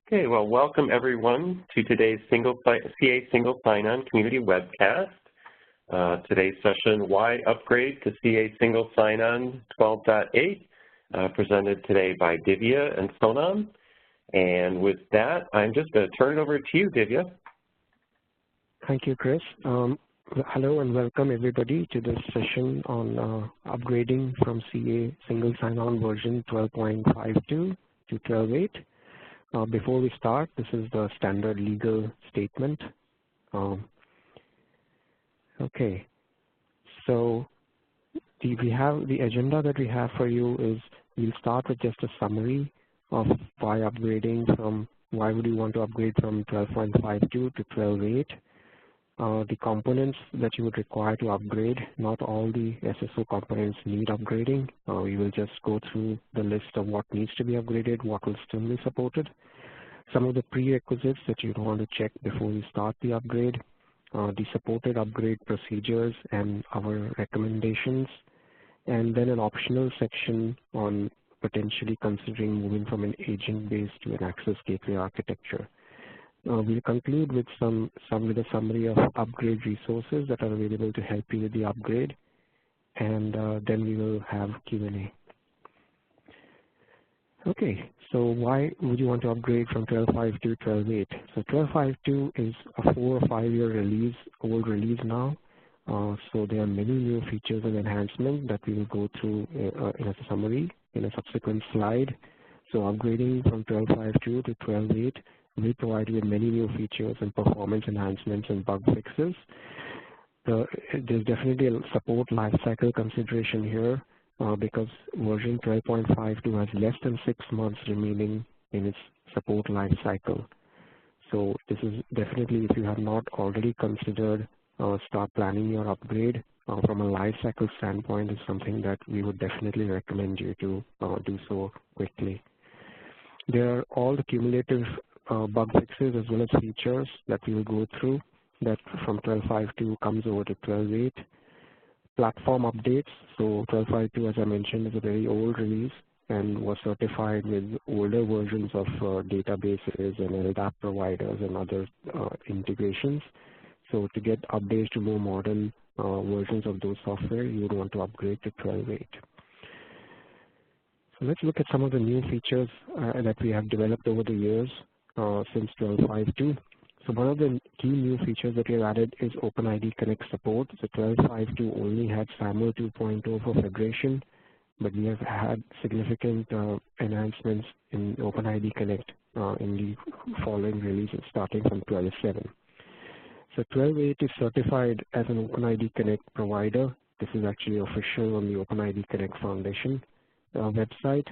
Okay, well, welcome everyone to today's CA Single Sign-On Community Webcast. Today's session, Why Upgrade to CA Single Sign-On 12.8, presented today by Divya and Sonam. And with that, I'm just going to turn it over to you, Divya. Thank you, Chris. Hello and welcome everybody to this session on upgrading from CA Single Sign-On version 12.52 to 12.8. Before we start, this is the standard legal statement. Okay, so the agenda that we have for you is we'll start with just a summary of why why would you want to upgrade from 12.52 to 12.8. The components that you would require to upgrade. Not all the SSO components need upgrading. We will just go through the list of what needs to be upgraded, what will still be supported. Some of the prerequisites that you'd want to check before you start the upgrade, the supported upgrade procedures and our recommendations, and then an optional section on potentially considering moving from an agent-based to an access gateway architecture. We'll conclude with with a summary of upgrade resources that are available to help you with the upgrade, and then we will have Q&A. Okay, so why would you want to upgrade from 12.5 to 12.8? So 12.52 is a 4 or 5 year old release now. So there are many new features and enhancements that we will go through in a summary in a subsequent slide. So upgrading from 12.52 to 12.8 will provide you with many new features and performance enhancements and bug fixes. There's definitely a support lifecycle consideration here because version 12.52 has less than 6 months remaining in its support lifecycle. So this is definitely, if you have not already considered start planning your upgrade from a lifecycle standpoint, is something that we would definitely recommend you to do so quickly. There are all the cumulative bug fixes as well as features that we will go through that from 12.52 comes over to 12.8. Platform updates. So 12.52, as I mentioned, is a very old release and was certified with older versions of databases and LDAP providers and other integrations. So to get updates to more modern versions of those software, you would want to upgrade to 12.8. So let's look at some of the new features that we have developed over the years since 12.52. So one of the key new features that we have added is OpenID Connect support. So 12.52 only had SAML 2.0 for federation, but we have had significant enhancements in OpenID Connect in the following releases starting from 12.7. So 12.8 is certified as an OpenID Connect provider. This is actually official on the OpenID Connect Foundation website.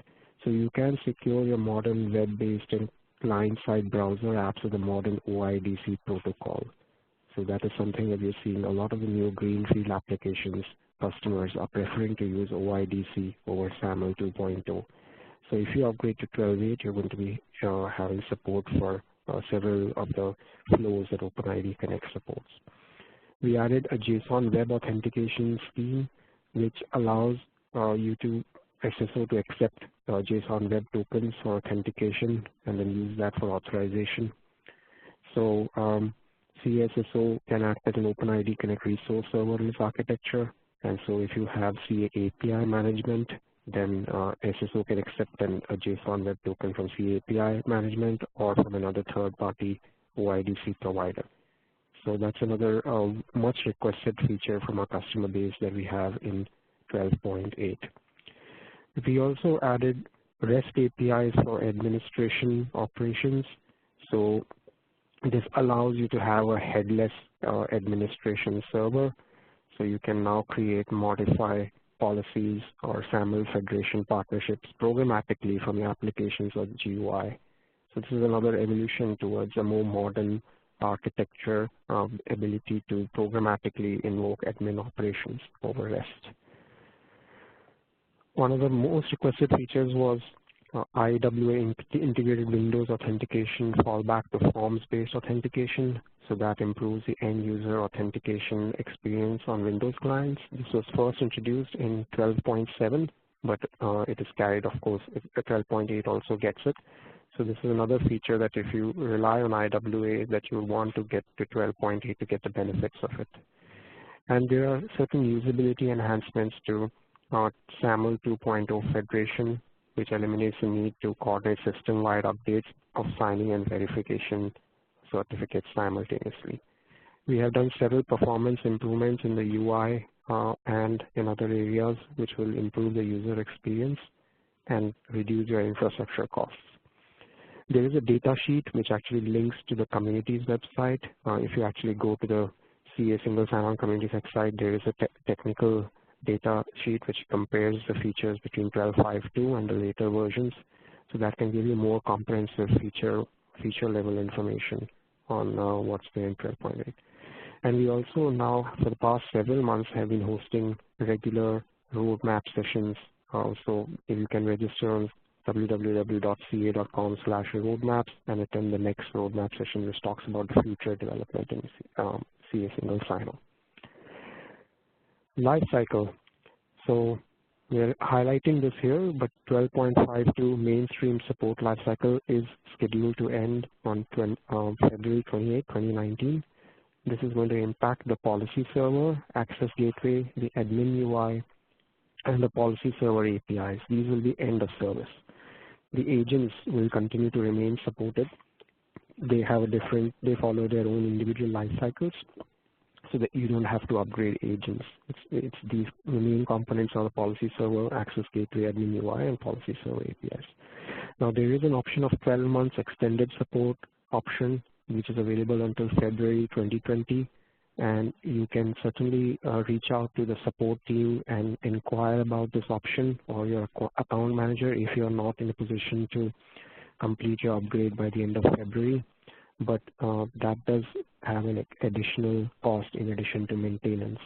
So you can secure your modern web-based and client-side browser apps with a modern OIDC protocol. So that is something that we're seeing a lot of the new greenfield applications. Customers are preferring to use OIDC over SAML 2.0. So if you upgrade to 12.8, you're going to be having support for several of the flows that OpenID Connect supports. We added a JSON web authentication scheme, which allows you to SSO to accept JSON web tokens for authentication and then use that for authorization. So CSSO can act as an OpenID Connect resource server in this architecture. And so if you have CA API management, then SSO can accept a JSON web token from CA API management or from another third-party OIDC provider. So that's another much requested feature from our customer base that we have in 12.8. We also added REST APIs for administration operations. So this allows you to have a headless administration server. So you can now create, modify policies or SAML federation partnerships programmatically from your applications or GUI. So this is another evolution towards a more modern architecture ability to programmatically invoke admin operations over REST. One of the most requested features was IWA integrated Windows authentication fallback to forms-based authentication. So that improves the end-user authentication experience on Windows clients. This was first introduced in 12.7, but it is carried, of course, 12.8 also gets it. So this is another feature that if you rely on IWA, that you want to get to 12.8 to get the benefits of it. And there are certain usability enhancements to SAML 2.0 Federation, which eliminates the need to coordinate system-wide updates of signing and verification certificates simultaneously. We have done several performance improvements in the UI and in other areas, which will improve the user experience and reduce your infrastructure costs. There is a data sheet which actually links to the community's website. If you actually go to the CA Single Sign-On Community website, there is a technical data sheet which compares the features between 12.5.2 and the later versions. So that can give you more comprehensive feature level information on what's there in 12.8. And we also now, for the past several months, have been hosting regular roadmap sessions. So if you can register on www.ca.com/roadmaps and attend the next roadmap session, which talks about the future development in CA Single Sign-On. Lifecycle. So we're highlighting this here, but 12.5.2 mainstream support lifecycle is scheduled to end on February 28, 2019. This is going to impact the policy server, access gateway, the admin UI, and the policy server APIs. These will be end of service. The agents will continue to remain supported. They follow their own individual life cycles, so that you don't have to upgrade agents. It's these main components are the policy server, access gateway, admin UI, and policy server APIs. Now there is an option of 12 months extended support option, which is available until February 2020. And you can certainly reach out to the support team and inquire about this option, or your account manager if you're not in a position to complete your upgrade by the end of February. But that does have an additional cost in addition to maintenance.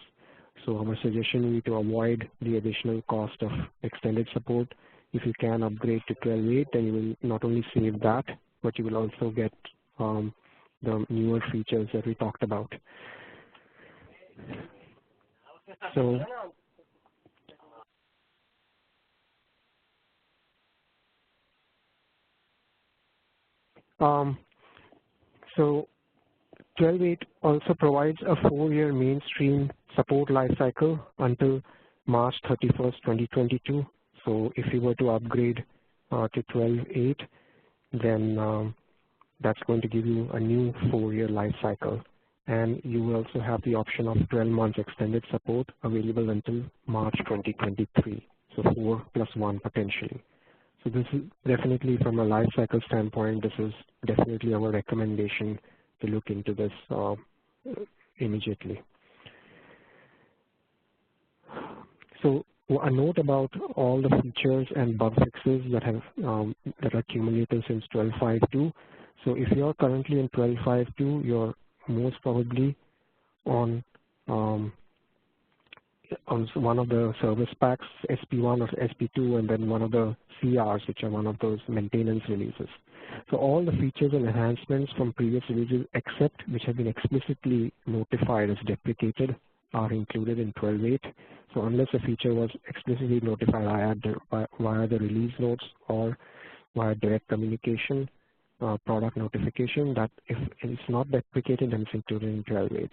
So our suggestion would be to avoid the additional cost of extended support. If you can upgrade to 12.8, then you will not only save that, but you will also get the newer features that we talked about. So so 12.8 also provides a 4-year mainstream support lifecycle until March 31st, 2022. So if you were to upgrade to 12.8, then that's going to give you a new 4-year lifecycle. And you will also have the option of 12 months extended support available until March 2023. So 4+1 potentially. So this is definitely, from a life cycle standpoint, this is definitely our recommendation to look into this immediately. So a note about all the features and bug fixes that are cumulative since 12.5.2. So if you are currently in 12.5.2, you're most probably on one of the service packs, SP1 or SP2, and then one of the CRs, which are one of those maintenance releases. So all the features and enhancements from previous releases, except which have been explicitly notified as deprecated, are included in 12.8. So unless a feature was explicitly notified via the release notes or via direct communication, product notification, that if it's not deprecated, then it's included in 12.8.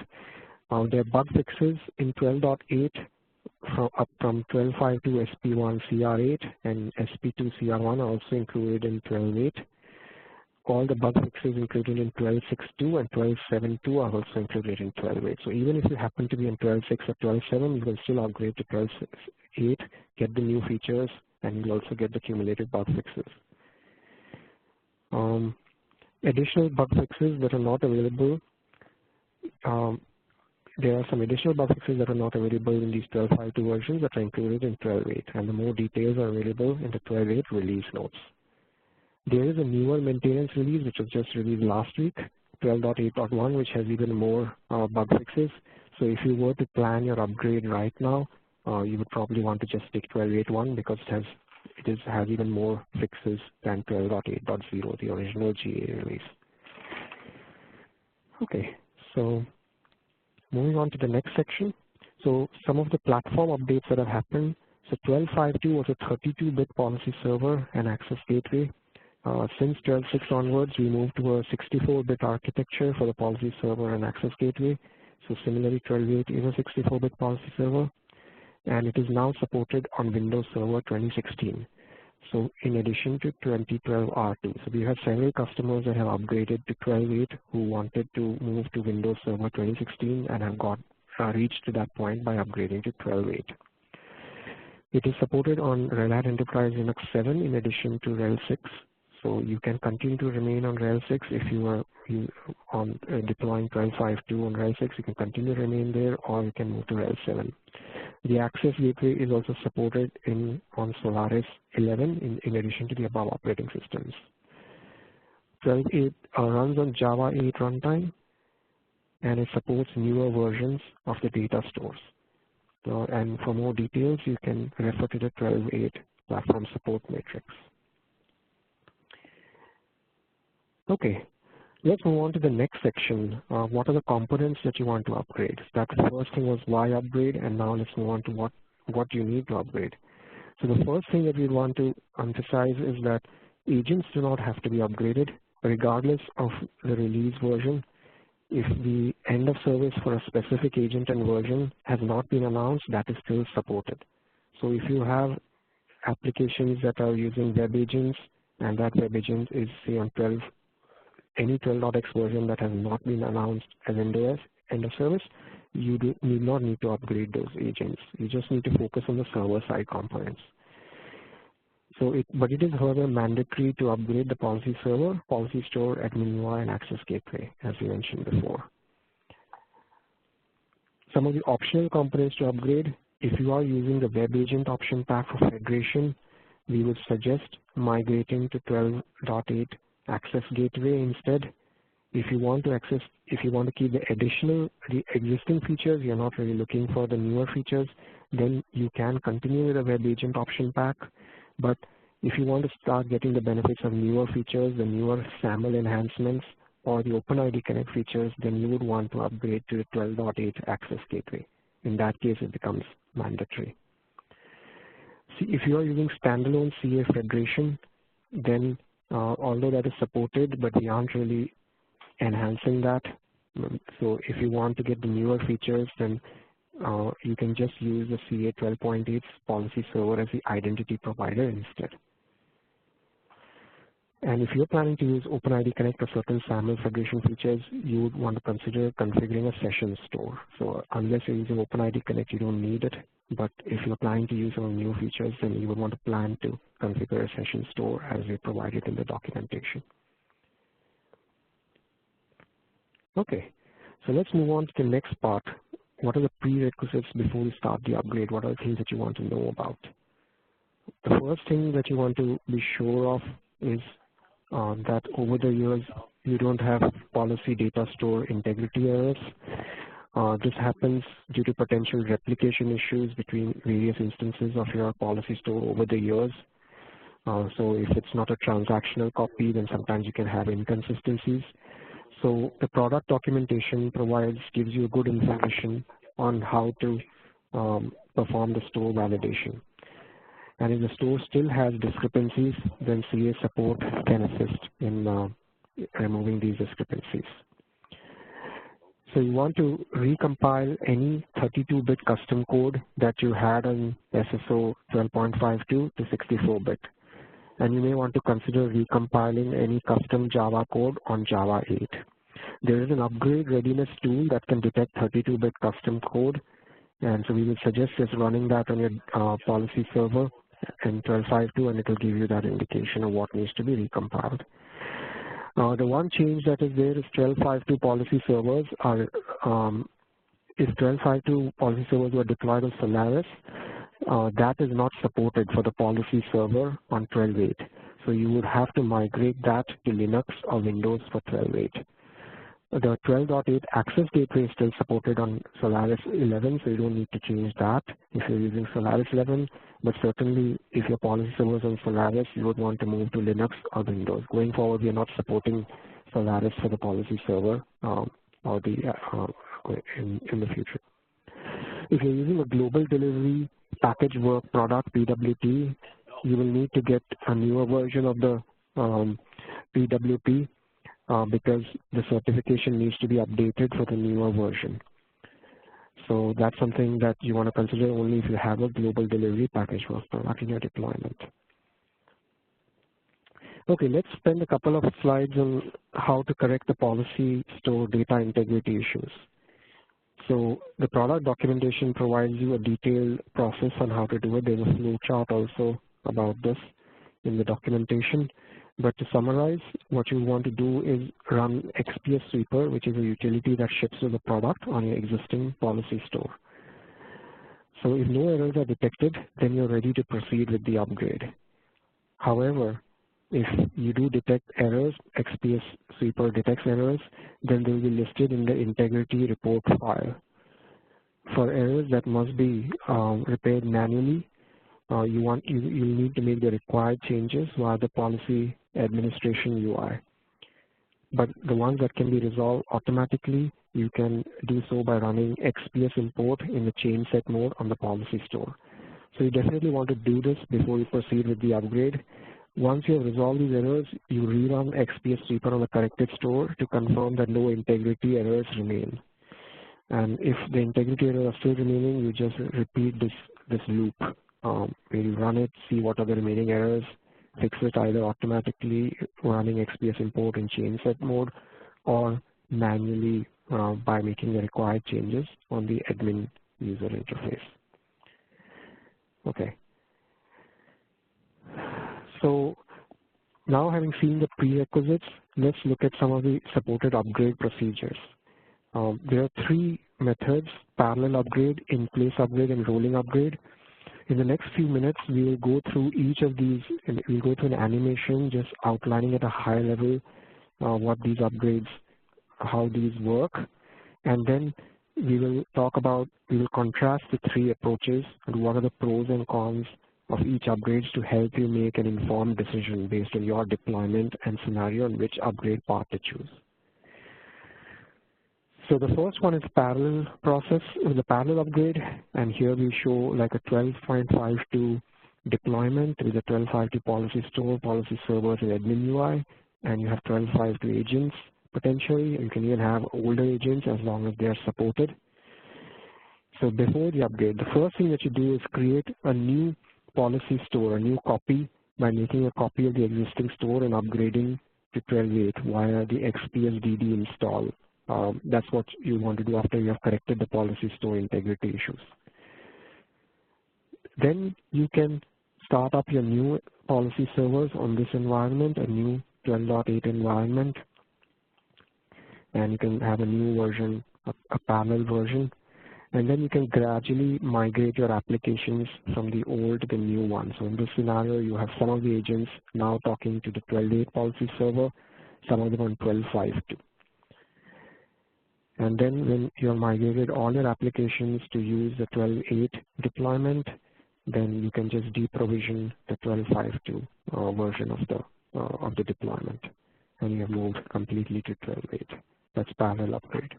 There are bug fixes in 12.8 from 12.5 to SP1 CR8 and SP2 CR1 are also included in 12.8. All the bug fixes included in 12.6.2 and 12.7.2 are also included in 12.8. So even if you happen to be in 12.6 or 12.7, you can still upgrade to 12.8, get the new features, and you'll also get the cumulative bug fixes. Additional bug fixes that are not available. There are some additional bug fixes that are not available in these 12.5.2 versions that are included in 12.8, and the more details are available in the 12.8 release notes. There is a newer maintenance release which was just released last week, 12.8.1, which has even more bug fixes. So if you were to plan your upgrade right now, you would probably want to just take 12.8.1 because it has even more fixes than 12.8.0, the original GA release. Okay, so moving on to the next section. So some of the platform updates that have happened. So 12.5.2 was a 32-bit policy server and access gateway. Since 12.6 onwards, we moved to a 64-bit architecture for the policy server and access gateway. So similarly, 12.8 is a 64-bit policy server, and it is now supported on Windows Server 2016. So in addition to 2012 R2. So we have several customers that have upgraded to 12.8 who wanted to move to Windows Server 2016 and have reached to that point by upgrading to 12.8. It is supported on Red Hat Enterprise Linux 7 in addition to RHEL 6. So you can continue to remain on RHEL 6 if you are deploying 12.5.2 on RHEL 6. You can continue to remain there, or you can move to RHEL 7. The access gateway is also supported on Solaris 11 in addition to the above operating systems. 12.8 runs on Java 8 runtime, and it supports newer versions of the data stores. And for more details, you can refer to the 12.8 platform support matrix. Okay, let's move on to the next section. What are the components that you want to upgrade? That first thing was why upgrade, and now let's move on to what you need to upgrade. So the first thing that we want to emphasize is that agents do not have to be upgraded regardless of the release version. If the end of service for a specific agent and version has not been announced, that is still supported. So if you have applications that are using web agents, and that web agent is say on any 12.x version that has not been announced as end of service, you need not need to upgrade those agents. You just need to focus on the server-side components. But it is however mandatory to upgrade the policy server, policy store, admin UI, and access gateway, as we mentioned before. Some of the optional components to upgrade: if you are using the web agent option pack for federation, we would suggest migrating to 12.8 access gateway instead. If you want to keep the existing features, you're not really looking for the newer features, then you can continue with the web agent option pack. But if you want to start getting the benefits of newer features, the newer SAML enhancements, or the OpenID Connect features, then you would want to upgrade to the 12.8 access gateway. In that case, it becomes mandatory. See, if you are using standalone CA federation, then although that is supported, but we aren't really enhancing that. So if you want to get the newer features, then you can just use the CA 12.8 policy server as the identity provider instead. And if you're planning to use OpenID Connect or certain SAML federation features, you would want to consider configuring a session store. So unless you're using OpenID Connect, you don't need it. But if you're planning to use some new features, then you would want to plan to configure a session store as we provided in the documentation. Okay, so let's move on to the next part. What are the prerequisites before we start the upgrade? What are the things that you want to know about? The first thing that you want to be sure of is that over the years, you don't have policy data store integrity errors. This happens due to potential replication issues between various instances of your policy store over the years. So if it's not a transactional copy, then sometimes you can have inconsistencies. So the product documentation gives you good information on how to perform the store validation. And if the store still has discrepancies, then CA support can assist in removing these discrepancies. So you want to recompile any 32-bit custom code that you had on SSO 12.52 to 64-bit. And you may want to consider recompiling any custom Java code on Java 8. There is an upgrade readiness tool that can detect 32-bit custom code. And so we would suggest just running that on your policy server in 12.5.2, and it will give you that indication of what needs to be recompiled. The one change that is there is 12.5.2 policy servers are, if 12.5.2 policy servers were deployed on Solaris, that is not supported for the policy server on 12.8. So you would have to migrate that to Linux or Windows for 12.8. The 12.8 access gateway is still supported on Solaris 11, so you don't need to change that if you're using Solaris 11. But certainly, if your policy server is on Solaris, you would want to move to Linux or Windows. Going forward, we are not supporting Solaris for the policy server in the future. If you're using a global delivery package work product, PWT, you will need to get a newer version of the PWP because the certification needs to be updated for the newer version. So that's something that you want to consider only if you have a global delivery package for product in your deployment. Okay, let's spend a couple of slides on how to correct the policy store data integrity issues. So the product documentation provides you a detailed process on how to do it. There's a flow chart also about this in the documentation. But to summarize, what you want to do is run XPS Sweeper, which is a utility that ships with the product on your existing policy store. So if no errors are detected, then you're ready to proceed with the upgrade. However, if you do detect errors, XPS Sweeper detects errors, then they will be listed in the integrity report file. For errors that must be repaired manually, you need to make the required changes via the policy administration UI. But the ones that can be resolved automatically, you can do so by running XPS import in the chain set mode on the policy store. So you definitely want to do this before you proceed with the upgrade. Once you have resolved these errors, you rerun XPS Sweeper on the corrected store to confirm that no integrity errors remain. And if the integrity errors are still remaining, you just repeat this loop. Where you run it, see what are the remaining errors, fix it either automatically running XPS import in chain set mode or manually by making the required changes on the admin user interface. Okay. So now having seen the prerequisites, let's look at some of the supported upgrade procedures. There are three methods: parallel upgrade, in-place upgrade, and rolling upgrade. In the next few minutes, we will go through each of these, and we'll go through an animation just outlining at a high level what these upgrades, how these work. And then we will contrast the three approaches and what are the pros and cons of each upgrade to help you make an informed decision based on your deployment and scenario and which upgrade path to choose. So the first one is parallel process, the parallel upgrade, and here we show like a 12.52 deployment with a 12.52 policy store, policy servers, and admin UI, and you have 12.52 agents potentially. You can even have older agents as long as they are supported. So before the upgrade, the first thing that you do is create a new policy store, a new copy, by making a copy of the existing store and upgrading to 12.8 via the XPS DD install. That's what you want to do after you have corrected the policy store integrity issues. Then you can start up your new policy servers on this environment, a new 12.8 environment, and you can have a new version, a parallel version, and then you can gradually migrate your applications from the old to the new one. So in this scenario, you have some of the agents now talking to the 12.8 policy server, some of them on 12.52. And then when you have migrated all your applications to use the 12.8 deployment, then you can just deprovision the 12.52 version of the deployment, and you have moved completely to 12.8. That's parallel upgrade.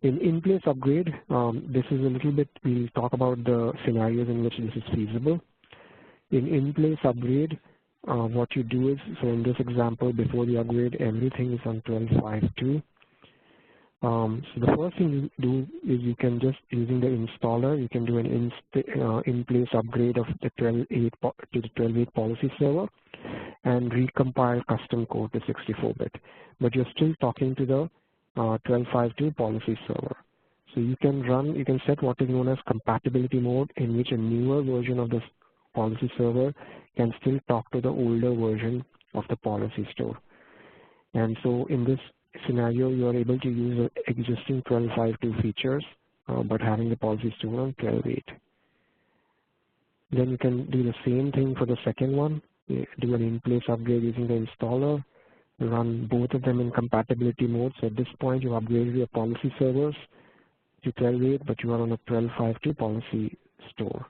In-place upgrade, this is a little bit, we'll talk about the scenarios in which this is feasible. In-place upgrade, what you do is, so in this example, before the upgrade, everything is on 12.52. So the first thing you do is you can just, using the installer, you can do an in-place upgrade of the 12.8 to the 12.8 policy server and recompile custom code to 64-bit. But you're still talking to the 12.52 policy server. So you can set what is known as compatibility mode, in which a newer version of this policy server can still talk to the older version of the policy store. And so in this scenario, you are able to use the existing 12.52 features, but having the policy store on 12.8. Then you can do the same thing for the second one, do an in-place upgrade using the installer, run both of them in compatibility mode. So at this point, you upgraded your policy servers to 12.8, but you are on a 12.52 policy store.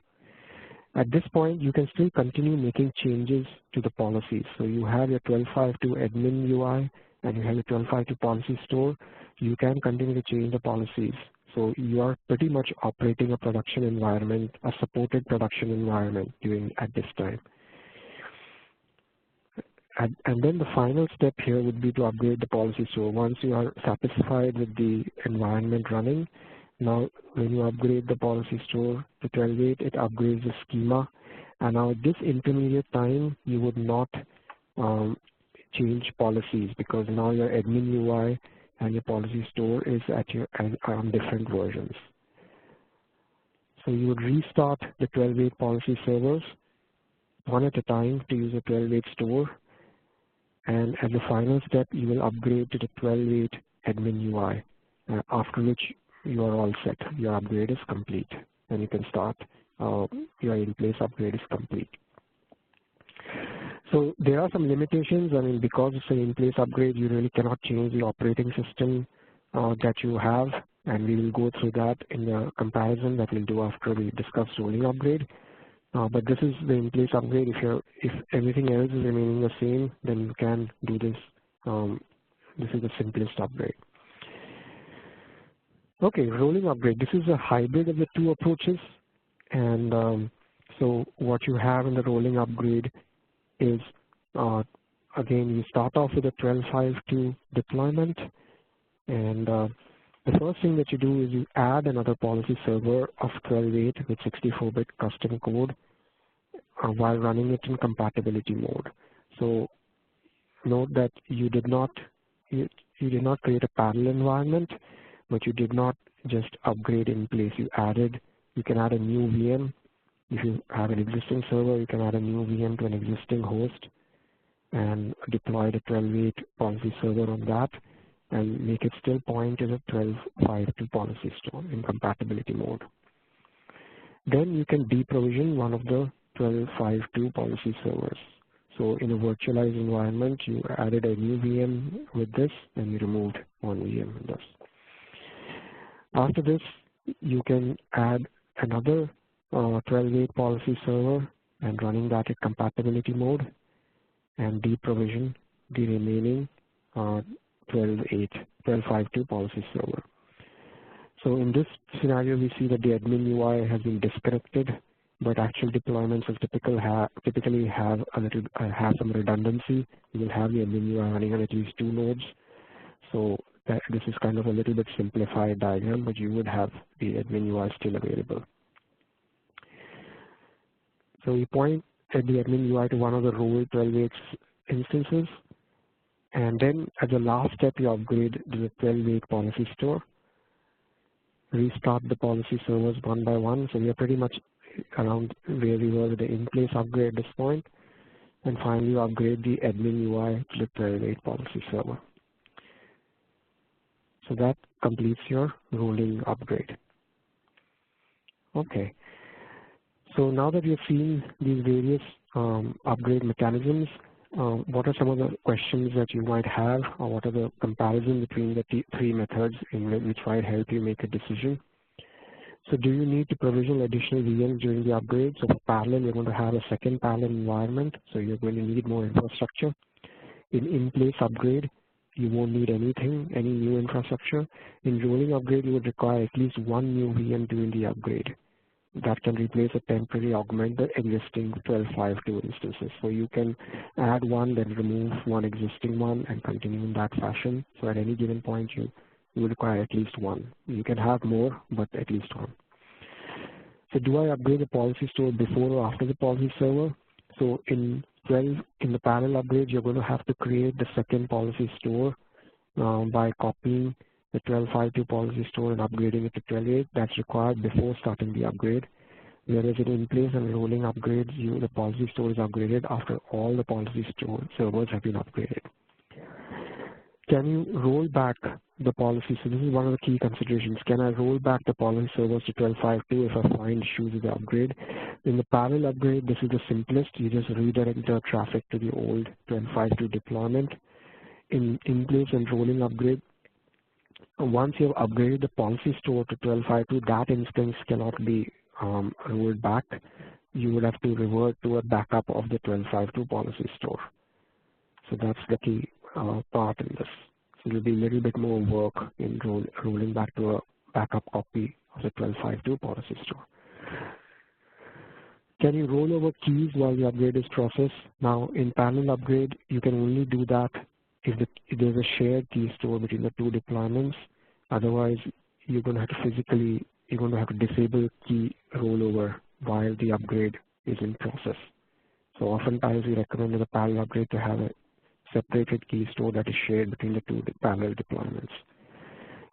At this point, you can still continue making changes to the policies. So you have your 12.52 admin UI, and you have a 12.52 policy store. You can continue to change the policies. So you are pretty much operating a production environment, a supported production environment at this time. And then the final step here would be to upgrade the policy store. Once you are satisfied with the environment running, now when you upgrade the policy store to 12.8, it upgrades the schema. And now at this intermediate time, you would not change policies, because now your admin UI and your policy store is at your on different versions. So you would restart the 12.8 policy servers one at a time to use a 12.8 store, and as the final step, you will upgrade to the 12.8 admin UI, after which you are all set. Your upgrade is complete, and you can start. Your in-place upgrade is complete. So there are some limitations. I mean, because it's an in-place upgrade, you really cannot change the operating system that you have, and we will go through that in the comparison that we'll do after we discuss rolling upgrade. But this is the in-place upgrade. If everything else is remaining the same, then you can do this. This is the simplest upgrade. Okay, rolling upgrade. This is a hybrid of the two approaches. And so what you have in the rolling upgrade is, again, you start off with a 12.5.2 deployment. And the first thing that you do is you add another policy server of 12.8 with 64-bit custom code while running it in compatibility mode. So note that you did not create a parallel environment, but you did not just upgrade in place. You can add a new VM. If you have an existing server, you can add a new VM to an existing host and deploy the 12.8 policy server on that, and make it still point as a 12.5.2 policy store in compatibility mode. Then you can deprovision one of the 12.5.2 policy servers. So in a virtualized environment, you added a new VM with this, and you removed one VM with this. After this, you can add another 12.8 policy server and running that in compatibility mode, and deprovision the remaining 12.5.2 policy server. So in this scenario, we see that the admin UI has been disconnected, but actual deployments will typically have some redundancy. You will have the admin UI running on at least 2 nodes. So this is kind of a little bit simplified diagram, but you would have the admin UI still available. So you point at the admin UI to one of the role 12.8 instances, and then as the last step, you upgrade to the 12.8 policy store. Restart the policy servers one by one. So we are pretty much around where we were with the in-place upgrade at this point. And finally, you upgrade the admin UI to the 12.8 policy server. So that completes your rolling upgrade. Okay. So now that you've seen these various upgrade mechanisms, what are some of the questions that you might have, or what are the comparison between the three methods which might help you make a decision? So do you need to provision additional VMs during the upgrade? So for parallel, you're going to have a second parallel environment, so you're going to need more infrastructure. In-place upgrade, you won't need any new infrastructure. In rolling upgrade, you would require at least one new VM during the upgrade that can replace or temporarily augment the existing 12.5.2 instances. So you can add one, then remove one existing one, and continue in that fashion. So at any given point, you would require at least one. You can have more, but at least one. So do I upgrade the policy store before or after the policy server? So in the parallel upgrade, you're going to have to create the second policy store by copying the 12.5.2 policy store and upgrading it to 12.8. That's required before starting the upgrade. Whereas in place and rolling upgrades, the policy store is upgraded after all the policy store servers have been upgraded. Can you roll back the policy? So this is one of the key considerations. Can I roll back the policy servers to 12.5.2 if I find issues with the upgrade? In the parallel upgrade, this is the simplest. You just redirect the traffic to the old 12.5.2 deployment. In place and rolling upgrade, once you have upgraded the policy store to 12.5.2, that instance cannot be rolled back. You would have to revert to a backup of the 12.5.2 policy store. So that's the key part in this. So there will be a little bit more work in rolling back to a backup copy of the 12.5.2 policy store. Can you roll over keys while the upgrade is processed? Now, in parallel upgrade, you can only do that if there's a shared key store between the two deployments. Otherwise, you're going to have to disable key rollover while the upgrade is in process. So oftentimes we recommend in the parallel upgrade to have a separated key store that is shared between the two parallel deployments.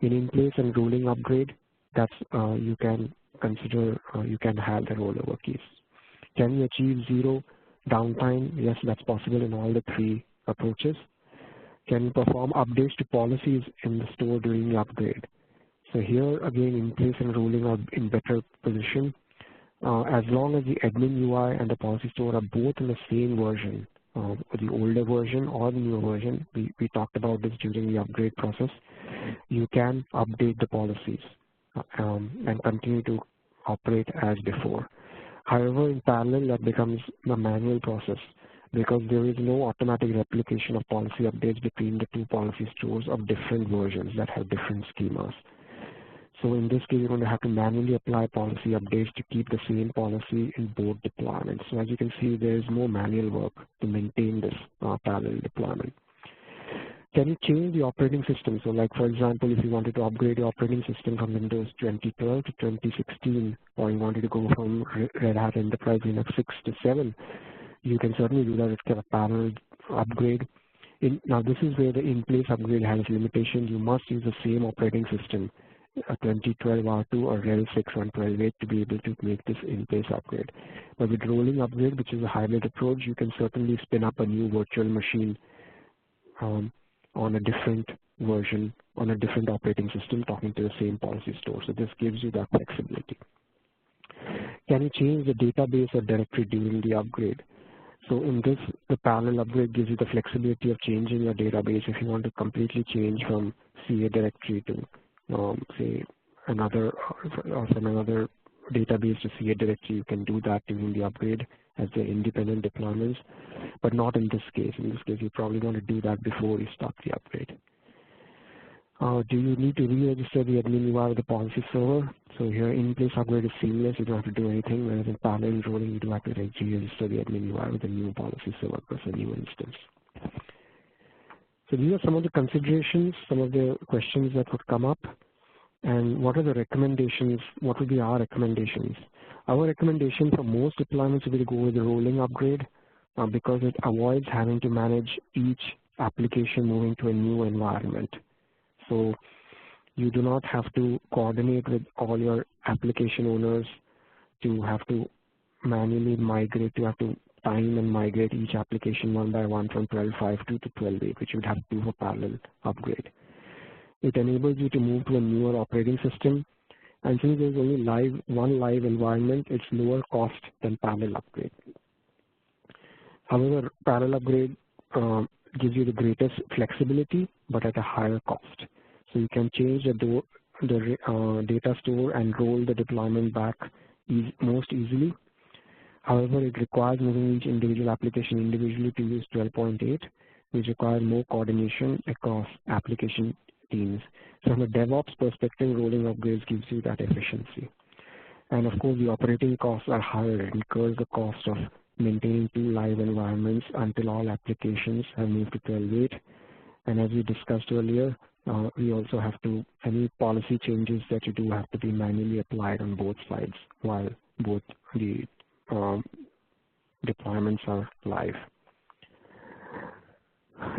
In place and rolling upgrade, that's you can consider you can have the rollover keys. Can you achieve zero downtime? Yes, that's possible in all the three approaches. Can you perform updates to policies in the store during the upgrade? So here again, in place and rolling are in better position. As long as the admin UI and the policy store are both in the same version, the older version or the newer version, we talked about this during the upgrade process, you can update the policies and continue to operate as before. However, in parallel, that becomes a manual process because there is no automatic replication of policy updates between the two policy stores of different versions that have different schemas. So in this case, you're going to have to manually apply policy updates to keep the same policy in both deployments. So as you can see, there is more manual work to maintain this parallel deployment. Can you change the operating system? So like, for example, if you wanted to upgrade your operating system from Windows 2012 to 2016, or you wanted to go from Red Hat Enterprise Linux 6 to 7, you can certainly do that with kind of parallel upgrade. Now, this is where the in-place upgrade has limitations. You must use the same operating system, a 2012 R2 or RHEL 6 on 12.8 to be able to make this in-place upgrade. But with rolling upgrade, which is a hybrid approach, you can certainly spin up a new virtual machine on a different version, on a different operating system, talking to the same policy store. So this gives you that flexibility. Can you change the database or directory during the upgrade? So in this, the parallel upgrade gives you the flexibility of changing your database if you want to completely change from CA directory to, say, another, or from another database to CA directory. You can do that during the upgrade as the independent deployments, but not in this case. In this case, you probably want to do that before you start the upgrade. Do you need to re-register the admin UI with the policy server? So here, in-place upgrade is seamless. You don't have to do anything, whereas in parallel rolling, you do have to re-register the admin UI with a new policy server plus a new instance. So these are some of the considerations, some of the questions that would come up. And what are the recommendations? What would be our recommendations? Our recommendation for most deployments would be to go with the rolling upgrade because it avoids having to manage each application moving to a new environment. So you do not have to coordinate with all your application owners to have to manually migrate, to have to time and migrate each application one by one from 12.5.2 to 12.8, which you would have to do for parallel upgrade. It enables you to move to a newer operating system. And since there's only one live environment, it's lower cost than parallel upgrade. However, parallel upgrade gives you the greatest flexibility, but at a higher cost. So you can change the data store and roll the deployment back most easily. However, it requires moving each individual application individually to use 12.8, which requires more coordination across application teams. So from a DevOps perspective, rolling upgrades gives you that efficiency. And of course, the operating costs are higher. It incurs the cost of maintaining two live environments until all applications have moved to 12.8. And as we discussed earlier, we also have to, any policy changes that you do have to be manually applied on both sides while both the deployments are live.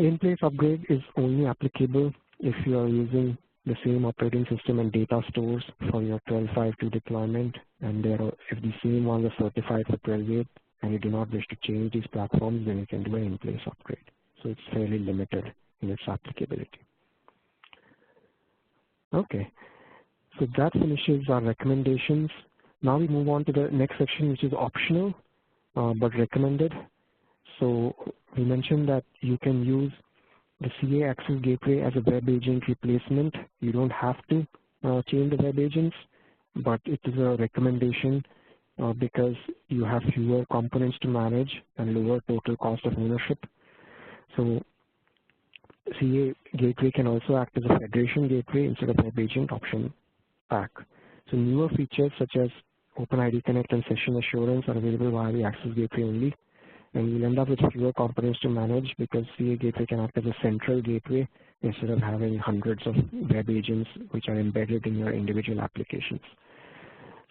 In-place upgrade is only applicable if you are using the same operating system and data stores for your 12.5.2 deployment, and if the same ones are certified for 12.8 and you do not wish to change these platforms, then you can do an in-place upgrade. So it's fairly limited in its applicability. Okay, so that finishes our recommendations. Now we move on to the next section, which is optional but recommended. So we mentioned that you can use the CA Access Gateway as a web agent replacement. You don't have to change the web agents, but it is a recommendation because you have fewer components to manage and lower total cost of ownership. So CA Gateway can also act as a federation gateway instead of web agent option pack. So newer features such as OpenID Connect and Session Assurance are available via the Access Gateway only. And you'll end up with fewer components to manage because CA Gateway can act as a central gateway instead of having hundreds of web agents which are embedded in your individual applications.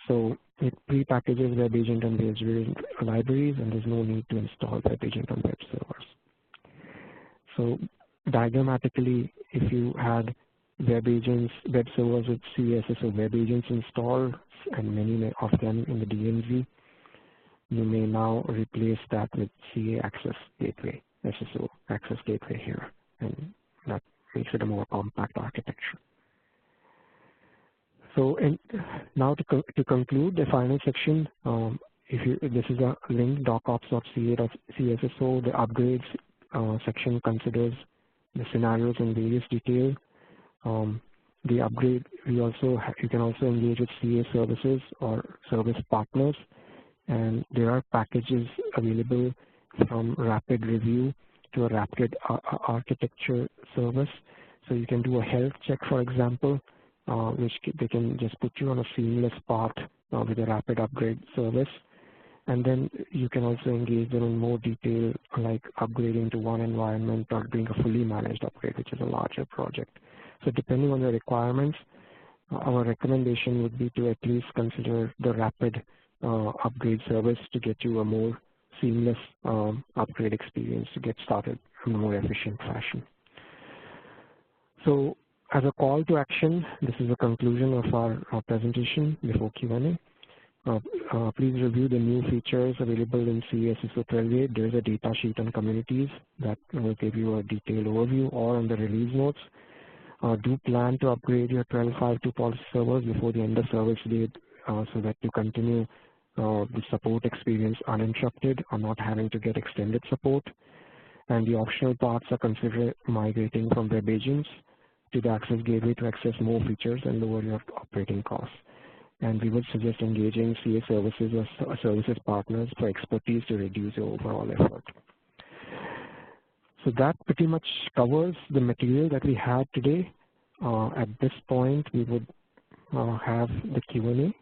So it pre-packages web agent and web agent libraries, and there's no need to install web agent on web servers. So diagrammatically, if you had web agents, web servers with CSSO web agents installed, and many of them in the DMZ, you may now replace that with CA Access Gateway, SSO Access Gateway here, and that makes it a more compact architecture. So now to conclude the final section, this is a link docops.ca.csso. The upgrades section considers the scenarios in various detail. The upgrade, you can also engage with CA services or service partners, and there are packages available from rapid review to a rapid architecture service. So you can do a health check, for example, which they can just put you on a seamless path with a rapid upgrade service. And then you can also engage them in more detail, like upgrading to one environment or doing a fully managed upgrade, which is a larger project. So depending on your requirements, our recommendation would be to at least consider the rapid upgrade service to get you a more seamless upgrade experience to get started in a more efficient fashion. So as a call to action, this is the conclusion of our presentation before Q&A. Please review the new features available in CSSO 12.8. There is a data sheet on communities that will give you a detailed overview, or on the release notes. Do plan to upgrade your 12.5.2 policy servers before the end of service date so that you continue the support experience uninterrupted or not having to get extended support. And the optional parts are considered migrating from web agents to the Access Gateway to access more features and lower your operating costs. And we would suggest engaging CA services or services partners for expertise to reduce your overall effort. So that pretty much covers the material that we had today. At this point, we would have the Q&A.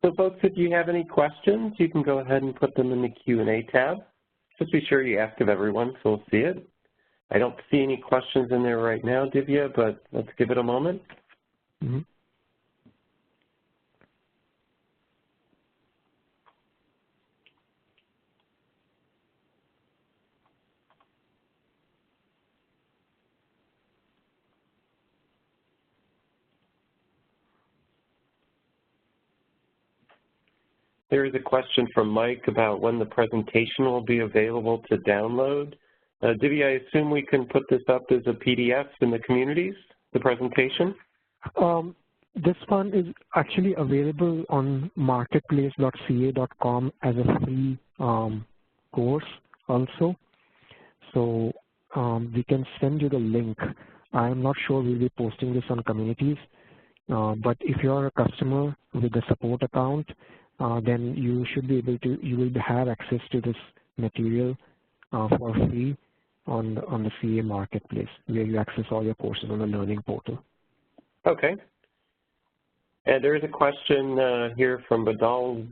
So folks, if you have any questions, you can go ahead and put them in the Q&A tab. Just be sure you ask of everyone so we'll see it. I don't see any questions in there right now, Divya, but let's give it a moment. Mm-hmm. There is a question from Mike about when the presentation will be available to download. Divya, I assume we can put this up as a PDF in the communities, the presentation? This one is actually available on marketplace.ca.com as a free course also. So we can send you the link. I'm not sure we'll be posting this on communities, but if you're a customer with a support account, then you should be able to, you will have access to this material for free on the CA marketplace, where you access all your courses on the learning portal. Okay. And there is a question here from Badal.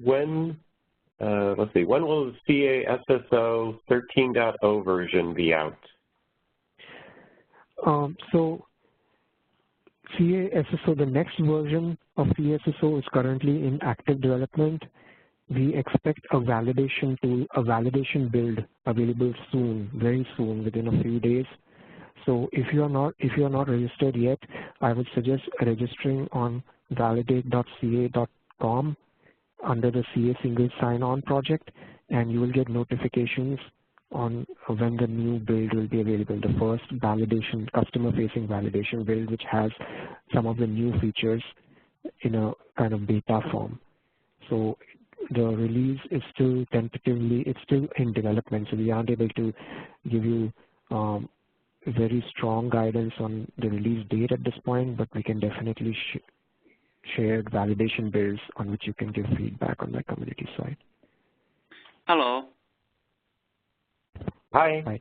Let's see, when will the CA SSO 13.0 version be out? So CA SSO, the next version of CA SSO is currently in active development. We expect a validation tool, a validation build available soon, very soon, within a few days. So if you are not registered yet, I would suggest registering on validate.ca.com under the CA single sign-on project, and you will get notifications on when the new build will be available, the first validation, customer-facing validation build, which has some of the new features in a kind of beta form. So the release is still tentatively, it's still in development, so we aren't able to give you very strong guidance on the release date at this point, but we can definitely share validation builds on which you can give feedback on the community side. Hello. Hi. Hi.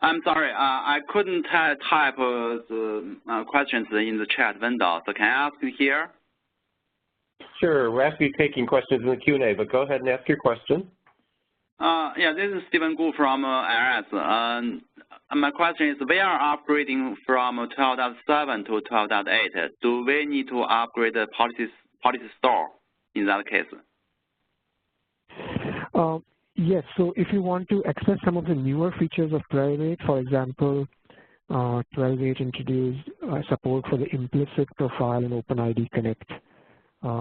I'm sorry, I couldn't type the questions in the chat window, so can I ask you here? Sure, we're actually taking questions in the Q&A, but go ahead and ask your question. Yeah, this is Stephen Gu from IRS. My question is, we are upgrading from 12.7 to 12.8. Do we need to upgrade the policy store in that case? Yes, so if you want to access some of the newer features of 12.8, for example, 12.8 introduced support for the implicit profile in OpenID Connect.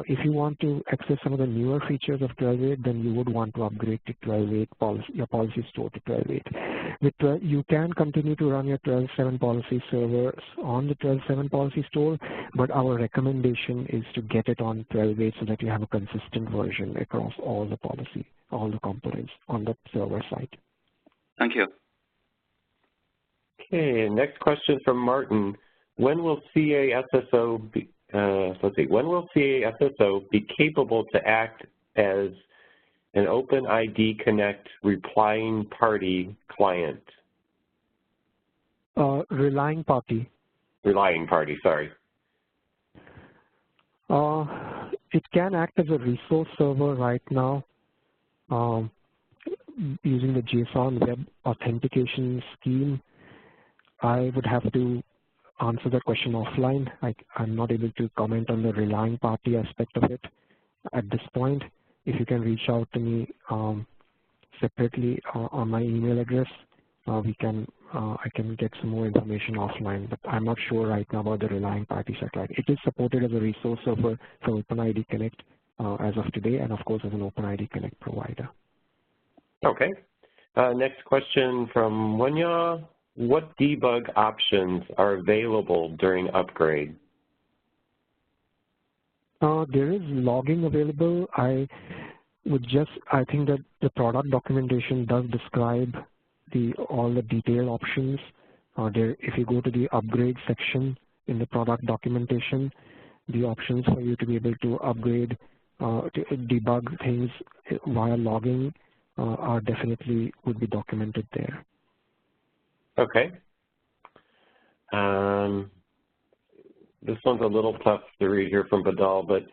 If you want to access some of the newer features of 12.8, then you would want to upgrade to 12.8 your policy store to 12.8. With you can continue to run your 12.7 policy servers on the 12.7 policy store, but our recommendation is to get it on 12.8 so that you have a consistent version across all the policy, all the components on the server side. Thank you. Okay, next question from Martin. When will CASSO be, when will CASSO be capable to act as an OpenID Connect replying party client? Relying party. Relying party, sorry. It can act as a resource server right now using the JSON web authentication scheme. I would have to answer that question offline. I'm not able to comment on the relying party aspect of it at this point. If you can reach out to me separately on my email address, I can get some more information offline, but I'm not sure right now about the relying party satellite. It is supported as a resource server for OpenID Connect as of today, and of course as an OpenID Connect provider. Okay. Next question from Wanya. What debug options are available during upgrade? There is logging available. I think that the product documentation does describe all the detailed options. If you go to the upgrade section in the product documentation, the options for you to be able to upgrade, to debug things via logging are definitely would be documented there. Okay. This one's a little tough to read here from Badal, but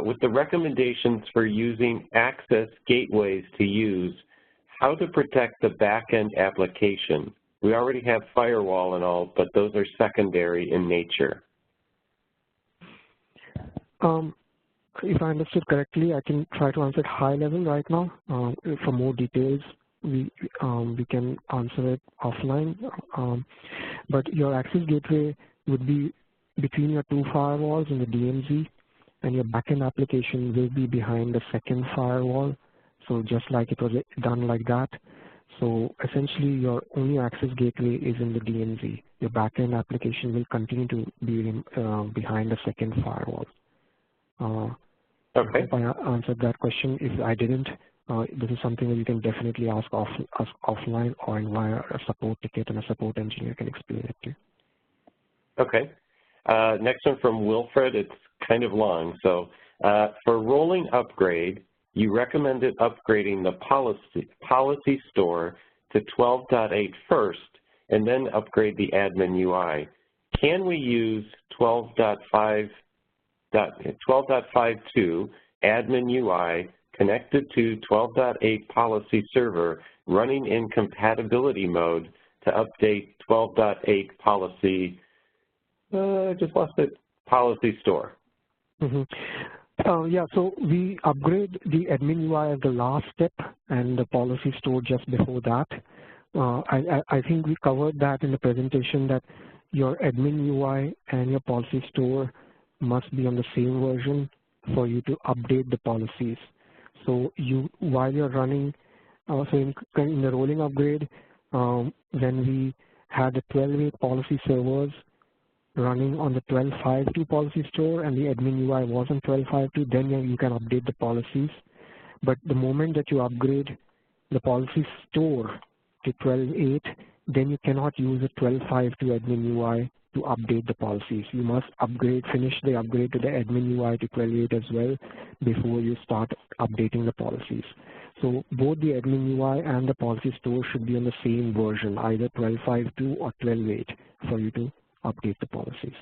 with the recommendations for using access gateways to use, how to protect the back-end application? We already have firewall and all, but those are secondary in nature. If I understood correctly, I can try to answer it high level right now. For more details, we can answer it offline. But your access gateway would be between your two firewalls in the DMZ, and your backend application will be behind the second firewall. So just like it was done like that. So essentially, your only access gateway is in the DMZ. Your backend application will continue to be behind the second firewall. Okay. I hope I answered that question. If I didn't, this is something that you can definitely ask offline or via a support ticket, and a support engineer can explain it to you. Okay. Next one from Wilfred. It's kind of long. So for rolling upgrade, you recommended upgrading the policy store to 12.8 first, and then upgrade the admin UI. Can we use 12.5.2 admin UI connected to 12.8 policy server running in compatibility mode to update 12.8 policy, I just lost it, policy store? Yeah, so we upgrade the admin UI as the last step and the policy store just before that. I think we covered that in the presentation, that your admin UI and your policy store must be on the same version for you to update the policies. So while you're running, so in the rolling upgrade, when we had the 12.8 policy servers running on the 12.5.2 policy store and the admin UI was on 12.5.2, then you can update the policies. But the moment that you upgrade the policy store to 12.8, then you cannot use a 12.5.2 admin UI to update the policies. You must finish the upgrade to the admin UI to 12.8 as well before you start updating the policies. So both the admin UI and the policy store should be on the same version, either 12.5.2 or 12.8, for you to update the policies.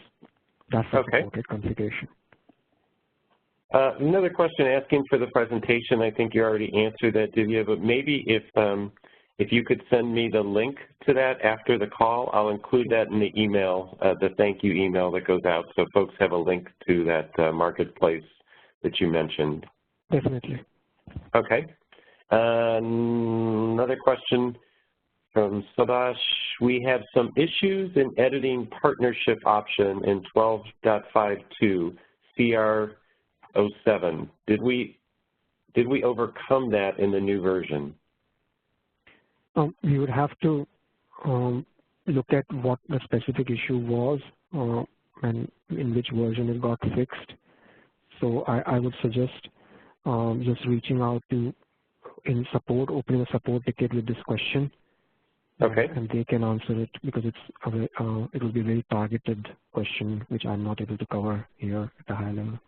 That's the supported configuration. Another question asking for the presentation. I think you already answered that, Divya, but maybe if you could send me the link to that after the call, I'll include that in the email, the thank you email that goes out, so folks have a link to that marketplace that you mentioned. Definitely. Okay. Another question from Sabash. We have some issues in editing partnership option in 12.52 CR07. Did we overcome that in the new version? We would have to look at what the specific issue was and in which version it got fixed. So I would suggest just reaching out to in support, opening a support ticket with this question. Okay. And they can answer it because it will be a very targeted question which I'm not able to cover here at a high level.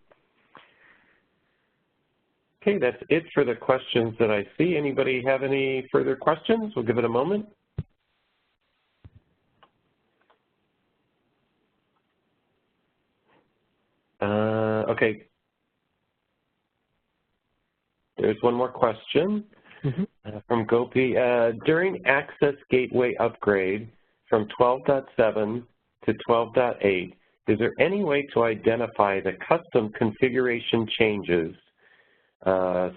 Okay, that's it for the questions that I see. Anybody have any further questions? We'll give it a moment. Okay. There's one more question from Gopi. During access gateway upgrade from 12.7 to 12.8, is there any way to identify the custom configuration changes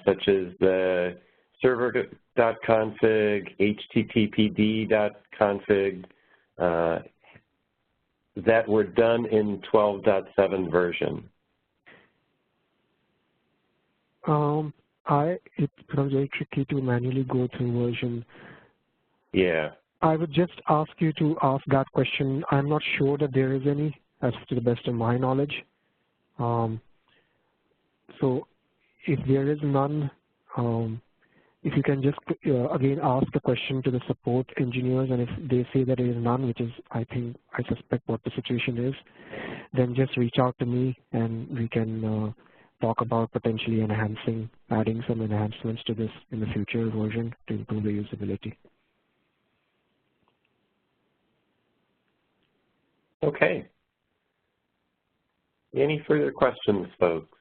such as the server.config, httpd.config that were done in 12.7 version? It becomes very tricky to manually go through version. Yeah. I would just ask you to ask that question. I'm not sure that there is any, as to the best of my knowledge. So if there is none, if you can just again ask the question to the support engineers, and if they say that there is none, which is I suspect what the situation is, then just reach out to me and we can talk about potentially adding some enhancements to this in the future version to improve the usability. Okay. Any further questions, folks?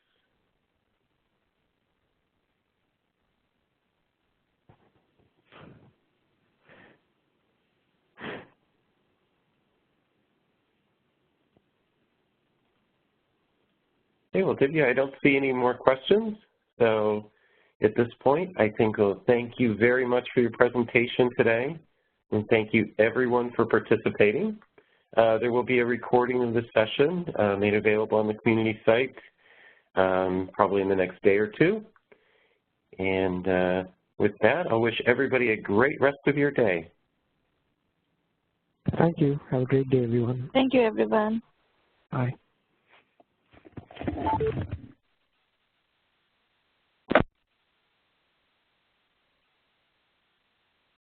Okay, well, Divya, I don't see any more questions. So at this point, I think I'll thank you very much for your presentation today, and thank you everyone for participating. There will be a recording of this session made available on the community site probably in the next day or two. And with that, I wish everybody a great rest of your day. Thank you. Have a great day, everyone. Thank you, everyone. Bye.